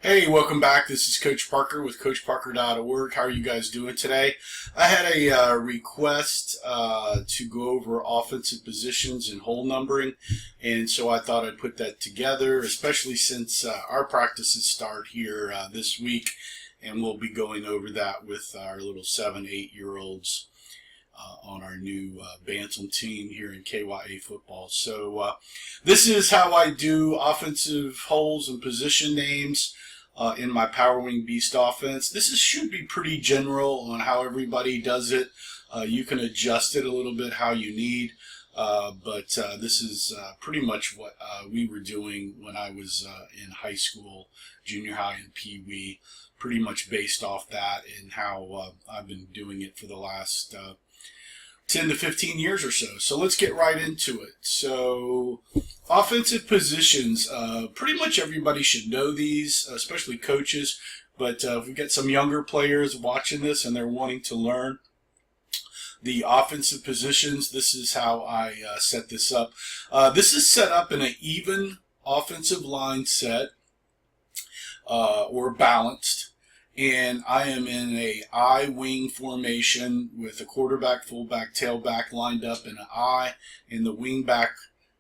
Hey, welcome back. This is Coach Parker with CoachParker.org. How are you guys doing today? I had a request to go over offensive positions and hole numbering, and so I thought I'd put that together, especially since our practices start here this week, and we'll be going over that with our little 7, 8-year-olds on our new Bantam team here in KYA football. So this is how I do offensive holes and position names in my Power Wing Beast offense. Should be pretty general on how everybody does it. You can adjust it a little bit how you need, but this is pretty much what we were doing when I was in high school, junior high, and Pee Wee. Pretty much based off that and how I've been doing it for the last 10 to 15 years or so. So let's get right into it. So offensive positions, pretty much everybody should know these, especially coaches. But if we've got some younger players watching this and they're wanting to learn the offensive positions, this is how I set this up. This is set up in an even offensive line set or balanced. And I am in a I wing formation with a quarterback, fullback, tailback lined up in an I, and the wing back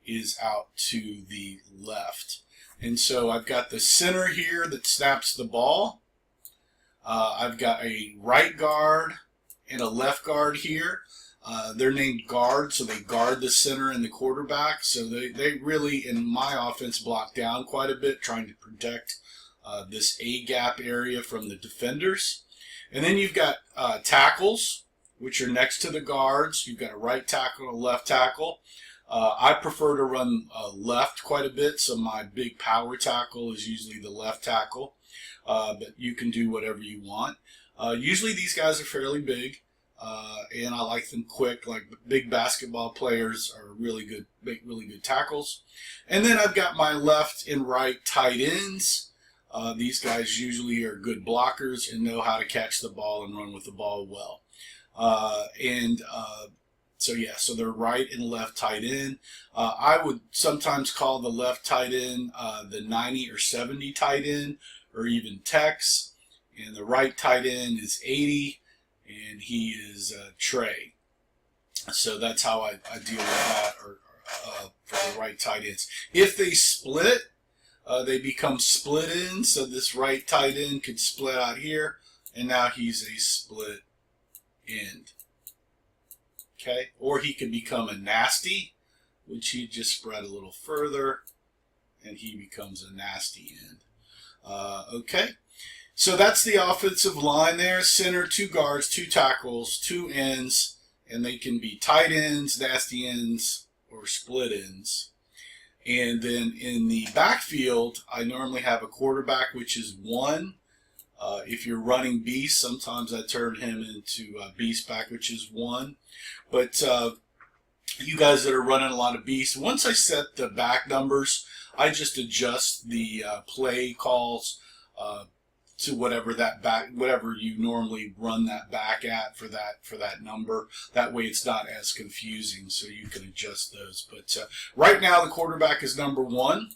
is out to the left. And so I've got the center here that snaps the ball. I've got a right guard and a left guard here. They're named guard, so they guard the center and the quarterback. So they really, in my offense, block down quite a bit, trying to protect this A-gap area from the defenders. And then you've got tackles, which are next to the guards. You've got a right tackle and a left tackle. I prefer to run left quite a bit, so my big power tackle is usually the left tackle. But you can do whatever you want. Usually these guys are fairly big, and I like them quick. Like big basketball players are really good, make really good tackles. And then I've got my left and right tight ends. These guys usually are good blockers and know how to catch the ball and run with the ball well. So they're right and left tight end. I would sometimes call the left tight end the 90 or 70 tight end, or even Tex. And the right tight end is 80, and he is Trey. So that's how I deal with that for the right tight ends. If they split, they become split ends, so this right tight end could split out here, and now he's a split end. Okay, or he could become a nasty, which he just spread a little further, and he becomes a nasty end. Okay, so that's the offensive line there. Center, 2 guards, 2 tackles, 2 ends, and they can be tight ends, nasty ends, or split ends. And then in the backfield, I normally have a quarterback, which is 1. If you're running Beast, sometimes I turn him into Beast back, which is 1. But you guys that are running a lot of Beast, once I set the back numbers, I just adjust the play calls to whatever you normally run that back at for that number. That way it's not as confusing, so you can adjust those. But right now the quarterback is number 1,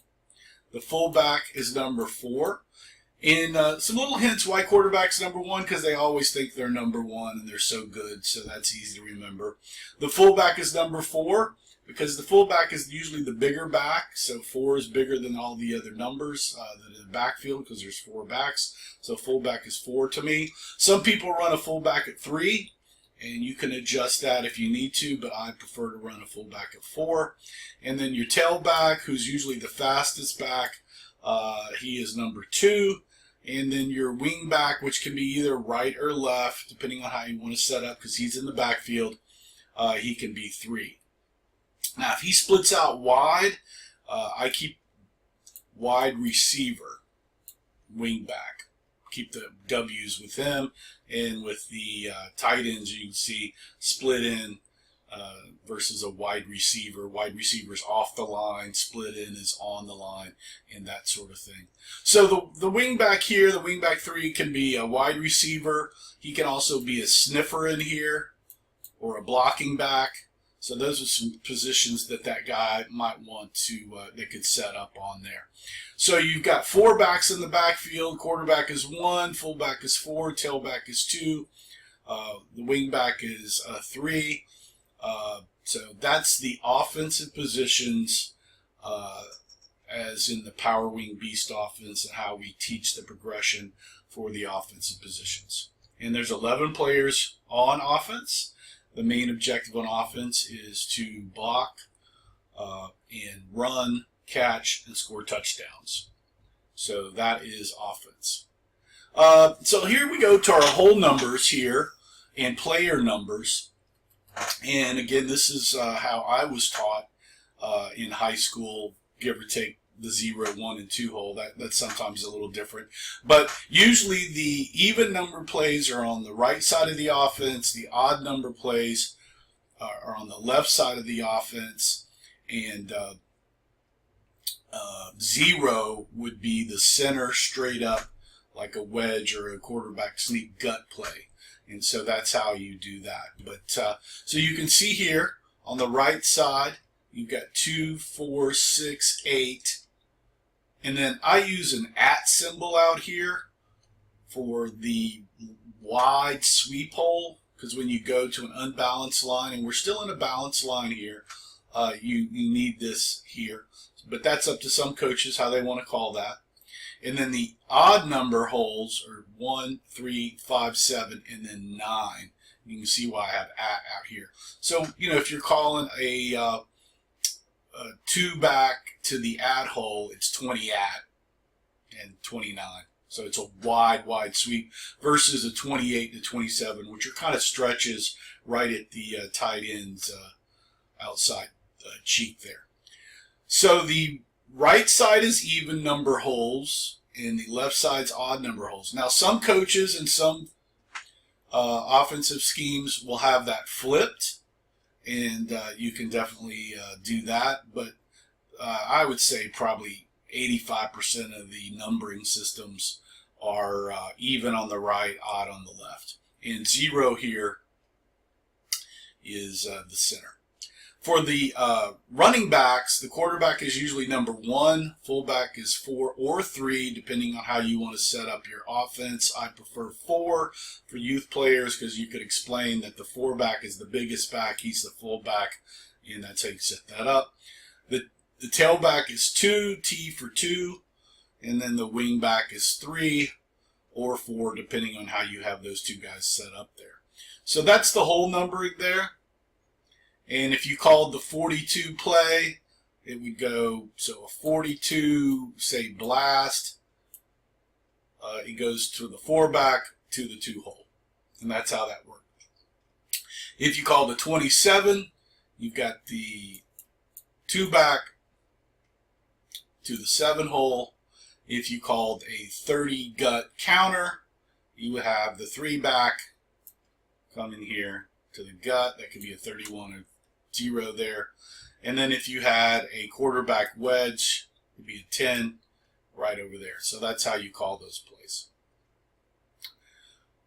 the fullback is number 4, and some little hints why quarterback's number 1, because they always think they're number 1 and they're so good, so that's easy to remember. The fullback is number 4 because the fullback is usually the bigger back, so 4 is bigger than all the other numbers in the backfield because there's 4 backs. So fullback is 4 to me. Some people run a fullback at 3, and you can adjust that if you need to, but I prefer to run a fullback at 4. And then your tailback, who's usually the fastest back, he is number 2. And then your wing back, which can be either right or left, depending on how you want to set up, because he's in the backfield, he can be 3. Now, if he splits out wide, I keep wide receiver, wing back. Keep the W's with him, and with the tight ends, you can see split in versus a wide receiver. Wide receiver is off the line, split in is on the line, and that sort of thing. So the wing back here, the wing back 3 can be a wide receiver. He can also be a sniffer in here, or a blocking back. So those are some positions that guy might want to, that could set up on there. So you've got 4 backs in the backfield. Quarterback is 1, fullback is 4, tailback is 2, the wingback is 3. So that's the offensive positions as in the Power Wing Beast offense and how we teach the progression for the offensive positions. And there's 11 players on offense. The main objective on offense is to block and run, catch, and score touchdowns. So that is offense. So here we go to our whole numbers here and player numbers. And again, this is how I was taught in high school, give or take the 0, 1, and 2 hole. That's sometimes a little different. But usually the even number plays are on the right side of the offense. The odd number plays are on the left side of the offense. And 0 would be the center straight up, like a wedge or a quarterback sneak gut play. And so that's how you do that. But so you can see here on the right side, you've got 2, 4, 6, 8. And then I use an @ symbol out here for the wide sweep hole, because when you go to an unbalanced line, and we're still in a balanced line here, you need this here. But that's up to some coaches how they want to call that. And then the odd number holes are 1, 3, 5, 7, and then 9. You can see why I have @ out here. So, if you're calling a 2 back to the @ hole, it's 20 @ and 29. So it's a wide sweep versus a 28 to 27, which are kind of stretches right at the tight end's outside cheek there. So the right side is even number holes, and the left side's odd number holes. Now, some coaches and some offensive schemes will have that flipped, and you can definitely do that. But I would say probably 85% of the numbering systems are even on the right, odd on the left. And 0 here is the center. For the running backs, the quarterback is usually number 1, fullback is 4 or 3, depending on how you want to set up your offense. I prefer 4 for youth players because you could explain that the 4-back is the biggest back, he's the fullback, and that's how you set that up. The tailback is 2, T for 2, and then the wingback is 3 or 4, depending on how you have those 2 guys set up there. So that's the whole numbering there. And if you called the 42 play, it would go, so a 42, say blast, it goes to the 4-back to the 2 hole. And that's how that works. If you call the 27, you've got the 2-back to the 7 hole. If you called a 30 gut counter, you would have the 3-back come in here to the gut. That could be a 31 or 0 there. And then if you had a quarterback wedge, it would be a 10 right over there. So that's how you call those plays.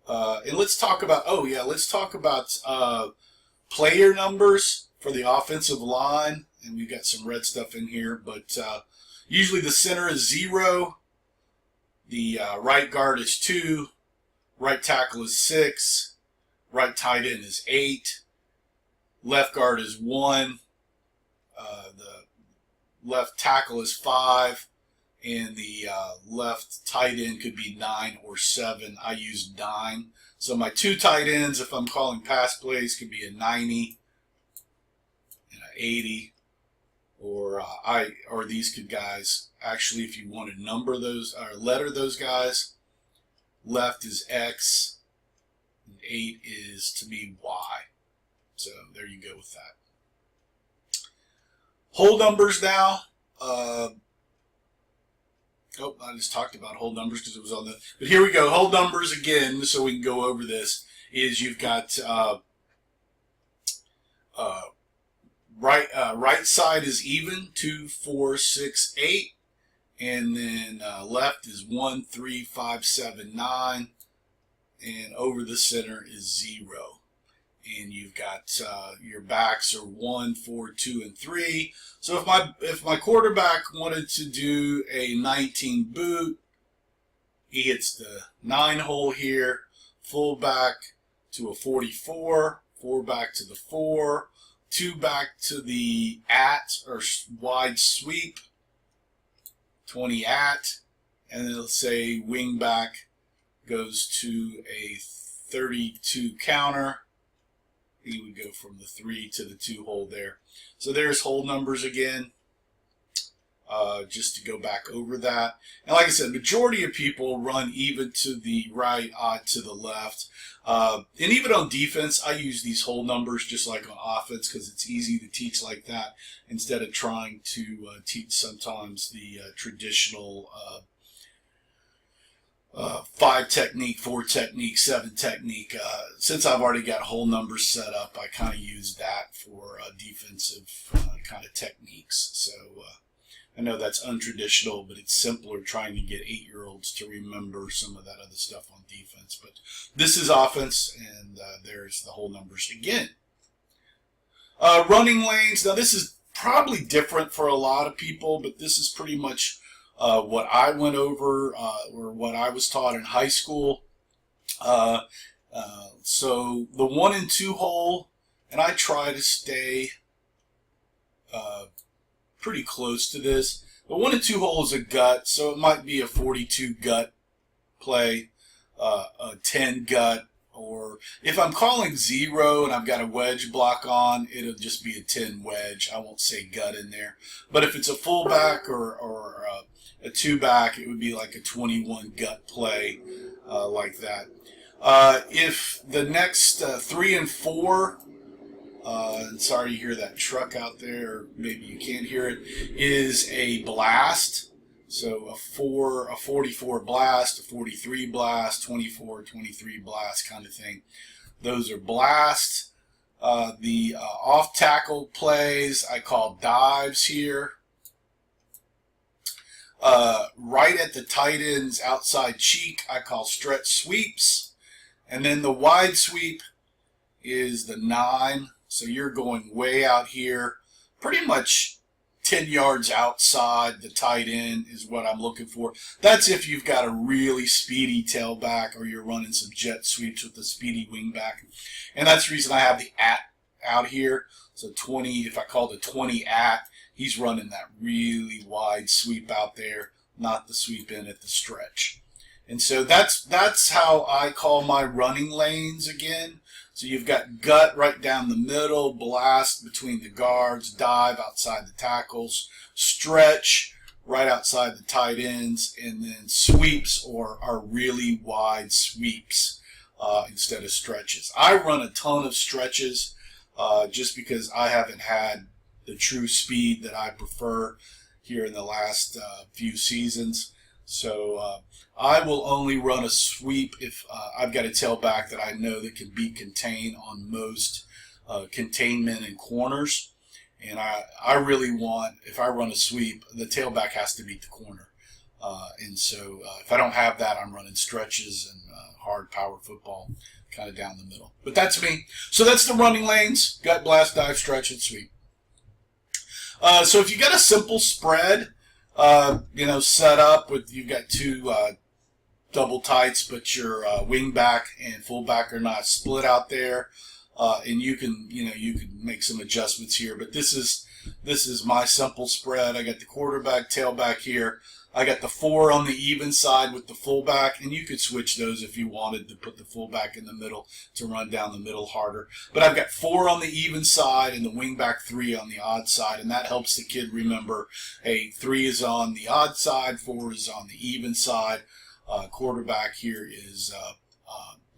And let's talk about, player numbers for the offensive line. And we've got some red stuff in here, but usually the center is 0, the right guard is 2, right tackle is 6, right tight end is 8, left guard is 1, the left tackle is 5, and the left tight end could be 9 or 7. I use 9. So my 2 tight ends, if I'm calling pass plays, could be a 90 and an 80. Or these could guys, actually, if you want to number those or letter those guys, left is X, and 8 is to me Y. So there you go with that. Whole numbers now. I just talked about whole numbers because it was on the. But here we go. Whole numbers again, so we can go over this. Is you've got right side is even 2, 4, 6, 8, and then left is 1, 3, 5, 7, 9, and over the center is 0. and you've got your backs are 1, 4, 2, and 3. So if my quarterback wanted to do a 19 boot, he hits the 9 hole here, fullback to a 44, 4 back to the 4, 2 back to the at or wide sweep, 20 at, and then let's say wing back goes to a 32 counter. He would go from the 3 to the 2 hole there. So there's hole numbers again, just to go back over that. And like I said, majority of people run even to the right, odd to the left. And even on defense, I use these hole numbers just like on offense because it's easy to teach like that instead of trying to teach sometimes the traditional 5 technique, 4 technique, 7 technique. Since I've already got whole numbers set up, I kind of use that for defensive kind of techniques. So I know that's untraditional, but it's simpler trying to get 8-year-olds to remember some of that other stuff on defense. But this is offense, and there's the whole numbers again. Running lanes. Now this is probably different for a lot of people, but this is pretty much what I went over or what I was taught in high school. So the 1 and 2 hole, and I try to stay pretty close to this. The 1 and 2 hole is a gut, so it might be a 42 gut play, a 10 gut, or if I'm calling 0 and I've got a wedge block on, it'll just be a 10 wedge. I won't say gut in there. But if it's a fullback or a 2 back, it would be like a 21 gut play like that. If the next 3 and 4, and sorry you hear that truck out there, or maybe you can't hear it, is a blast. So a 44 blast, a 43 blast, 24, 23 blast kind of thing. Those are blasts. The off tackle plays I call dives here. Right at the tight end's outside cheek I call stretch sweeps. And then the wide sweep is the 9. So you're going way out here, pretty much 10 yards outside the tight end is what I'm looking for. That's if you've got a really speedy tailback or you're running some jet sweeps with a speedy wingback. And that's the reason I have the at out here. So 20, if I call the 20 at, he's running that really wide sweep out there, not the sweep in at the stretch. And so that's how I call my running lanes again. So you've got gut right down the middle, blast between the guards, dive outside the tackles, stretch right outside the tight ends, and then sweeps or are really wide sweeps instead of stretches. I run a ton of stretches just because I haven't had the true speed that I prefer here in the last few seasons. So I will only run a sweep if I've got a tailback that I know that can be contained on most containment and corners. And I really want, if I run a sweep, the tailback has to beat the corner. And so if I don't have that, I'm running stretches and hard power football kind of down the middle. But that's me. So that's the running lanes: gut, blast, dive, stretch, and sweep. So if you got a simple spread, set up with, you've got 2 double tights, but your wing back and fullback are not split out there, and you can make some adjustments here. But this is my simple spread. I got the quarterback, tailback here. I got the 4 on the even side with the fullback, and you could switch those if you wanted to put the fullback in the middle to run down the middle harder. But I've got 4 on the even side and the wingback 3 on the odd side, and that helps the kid remember, hey, 3 is on the odd side, 4 is on the even side. Quarterback here is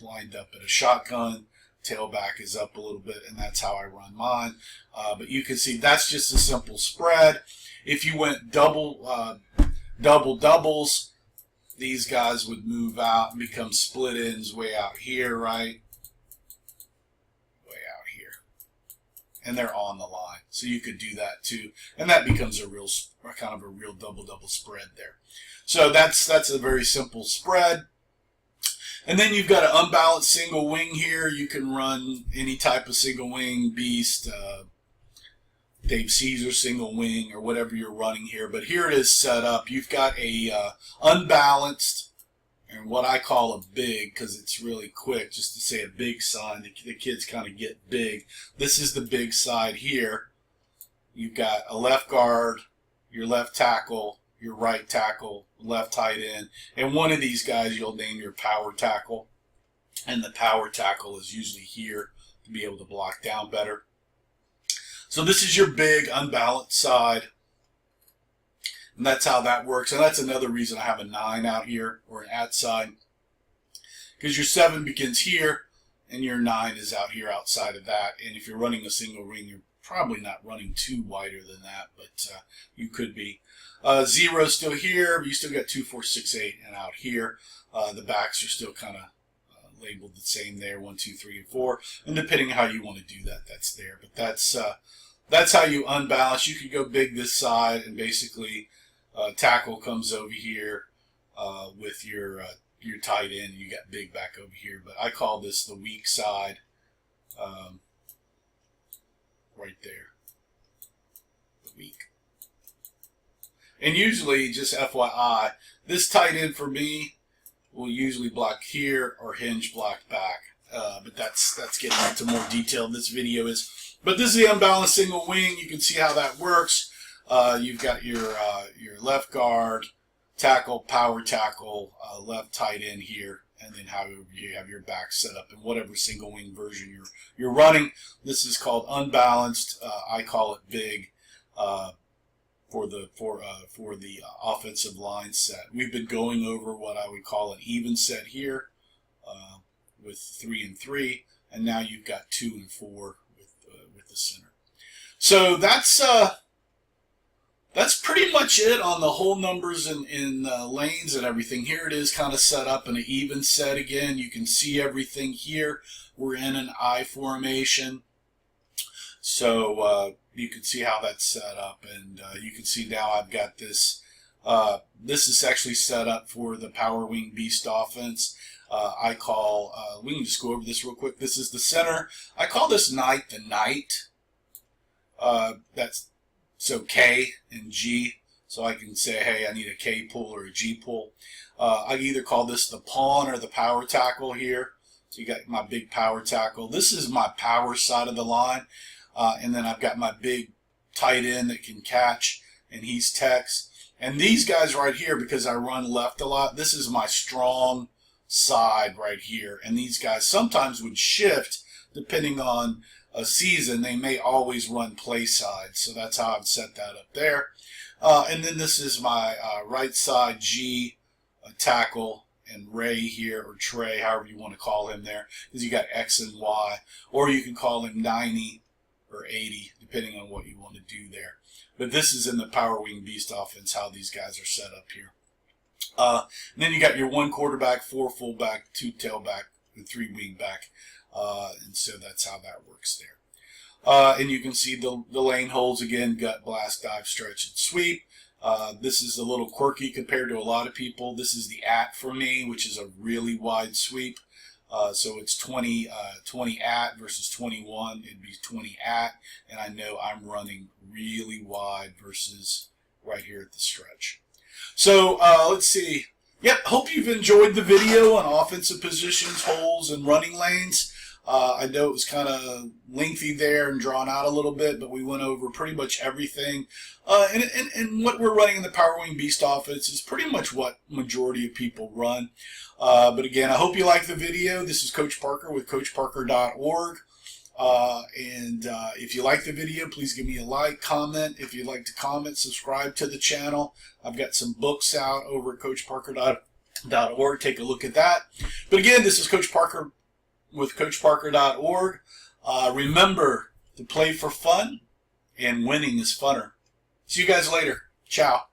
lined up at a shotgun. Tailback is up a little bit, and that's how I run mine. But you can see that's just a simple spread. If you went doubles, these guys would move out and become split ends way out here, right? Way out here. And they're on the line. So you could do that too. And that becomes a real double spread there. So that's a very simple spread. And then you've got an unbalanced single wing here. You can run any type of single wing, Beast, Dave Caesar single wing, or whatever you're running here. But here it is set up. You've got a unbalanced, and what I call a big, because it's really quick, just to say a big sign. The kids kind of get big. This is the big side here. You've got a left guard, your left tackle, your right tackle, left tight end, and one of these guys you'll name your power tackle. And the power tackle is usually here to be able to block down better. So this is your big unbalanced side. And that's how that works. And that's another reason I have a 9 out here, or an at side. Because your 7 begins here, and your 9 is out here outside of that. And if you're running a single ring, you're probably not running too wider than that, but you could be. 0 is still here, but you still got 2, 4, 6, 8, and out here. The backs are still kind of labeled the same there, 1, 2, 3, and 4. And depending on how you want to do that, that's there. But that's how you unbalance. You could go big this side, and basically tackle comes over here with your tight end. You got big back over here, but I call this the weak side. Right there, the weak. And usually, just FYI, this tight end for me will usually block here or hinge block back. But that's getting into more detail. This video is. But this is the unbalanced single wing. You can see how that works. You've got your left guard, tackle, power tackle, left tight end here, and then how you have your back set up in whatever single wing version you're running. This is called unbalanced. I call it big for the offensive line set. We've been going over what I would call an even set here with 3 and 3, and now you've got 2 and 4 with the center. So that's pretty much it on the whole numbers in lanes and everything. Here it is kind of set up in an even set again. You can see everything here. We're in an I formation. So you can see how that's set up. And you can see now I've got this. This is actually set up for the Power Wing Beast offense. I call, we can just go over this real quick. This is the center. I call this knight the knight. That's so K and G, so I can say, hey, I need a K pull or a G pull. I either call this the pawn or the power tackle here. So you got my big power tackle. This is my power side of the line. And then I've got my big tight end that can catch, and he's Tex. And these guys right here, because I run left a lot, this is my strong side right here. And these guys sometimes would shift depending on a season. They may always run play side, so that's how I've set that up there. And then this is my right side G, tackle, and Ray here, or Trey, however you want to call him there, because you got X and Y, or you can call him 90 or 80, depending on what you want to do there. But this is in the Power Wing Beast offense, how these guys are set up here. And then you got your 1 quarterback, 4 fullback, 2 tailback, and 3 wingback. And so that's how that works there. And you can see the lane holds again: gut, blast, dive, stretch, and sweep. This is a little quirky compared to a lot of people. This is the at for me, which is a really wide sweep. So it's 20 at versus 21. It'd be 20 at, and I know I'm running really wide versus right here at the stretch. So let's see. Yep, hope you've enjoyed the video on offensive positions, holes, and running lanes. I know it was kind of lengthy there and drawn out a little bit, but we went over pretty much everything. And what we're running in the Power Wing Beast offense is pretty much what majority of people run. But again, I hope you like the video. This is Coach Parker with CoachParker.org. And if you like the video, please give me a like, comment. If you'd like to comment, subscribe to the channel. I've got some books out over at CoachParker.org. Take a look at that. But again, this is Coach Parker with CoachParker.org. Remember to play for fun, and winning is funner. See you guys later. Ciao.